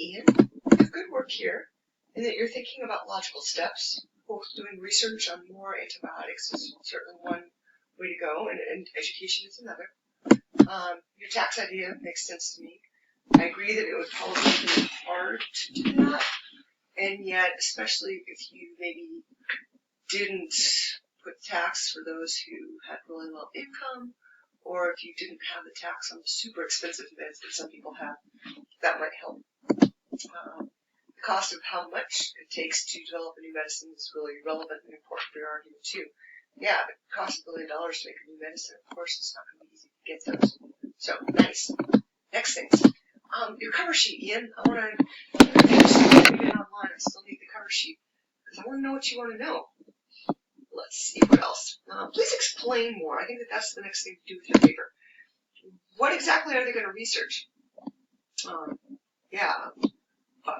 Ian. You have good work here, in that you're thinking about logical steps. Both doing research on more antibiotics is certainly one way to go, and education is another. Your tax idea makes sense to me. I agree that it would probably be hard to do that, and yet, especially if you maybe didn't put tax for those who had really low income, or if you didn't have the tax on the super expensive meds that some people have, that might help. The cost of how much it takes to develop a new medicine is really relevant and important for your argument too. Yeah, it costs $1 billion to make a new medicine. Of course, it's not going to be easy to get those. So, nice. Next things. Your cover sheet, Ian. I want to get online. I still need the cover sheet because I want to know what you want to know. Let's see what else. Please explain more. I think that that's the next thing to do with your paper. What exactly are they going to research?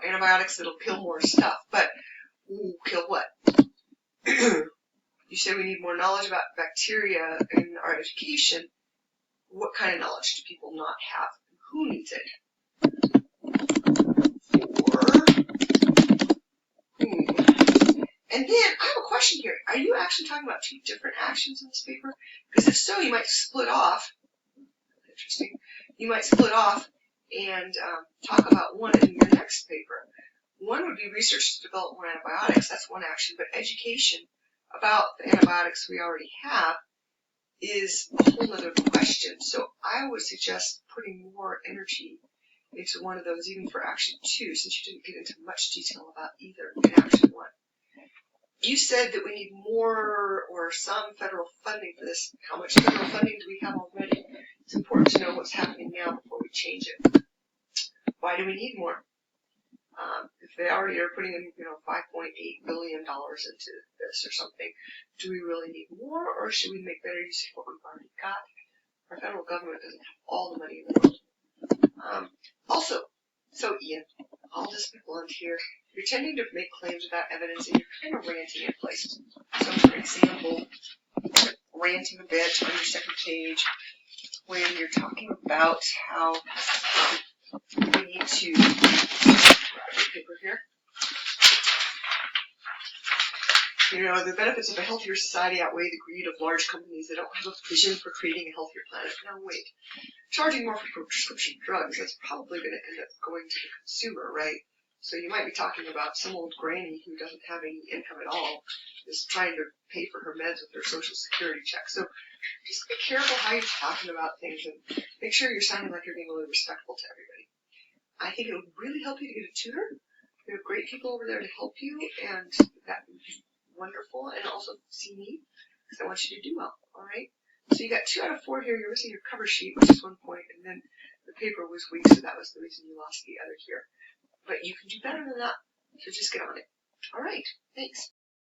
Antibiotics that'll kill more stuff, but kill what? You say we need more knowledge about bacteria in our education. What kind of knowledge do people not have? Who needs it? And then I have a question here. Are you actually talking about two different actions in this paper? Because if so, you might split off. Interesting. You might split off and talk about one in your next paper. One would be research to develop more antibiotics. That's one action. But education about the antibiotics we already have is a whole other question. So I would suggest putting more energy into one of those, even for action 2, since you didn't get into much detail about either in action 1. You said that we need more or some federal funding for this. How much federal funding do we have already? It's important to know what's happening now before we change it. Why do we need more? If they already are putting in, $5.8 billion into this or something, do we really need more, or should we make better use of what we've already got? Our federal government doesn't have all the money in the world. So Ian, I'll just be blunt here. You're tending to make claims without evidence, and you're kind of ranting in places. So, for example, ranting a bit on your second page when you're talking about how we need to paper here. The benefits of a healthier society outweigh the greed of large companies that don't have a vision for creating a healthier planet. Now wait, charging more for prescription drugs, that's probably going to end up going to the consumer, right? So you might be talking about some old granny who doesn't have any income at all, is trying to pay for her meds with her social security check. So just be careful how you're talking about things and make sure you're sounding like you're being really respectful to everybody. I think it would really help you to get a tutor. There are great people over there to help you, and that would be wonderful. And also see me, because I want you to do well, all right? So you got 2 out of 4 here. You're missing your cover sheet, which is 1 point, and then the paper was weak, so that was the reason you lost the other here. But you can do better than that, so just get on it. All right, thanks.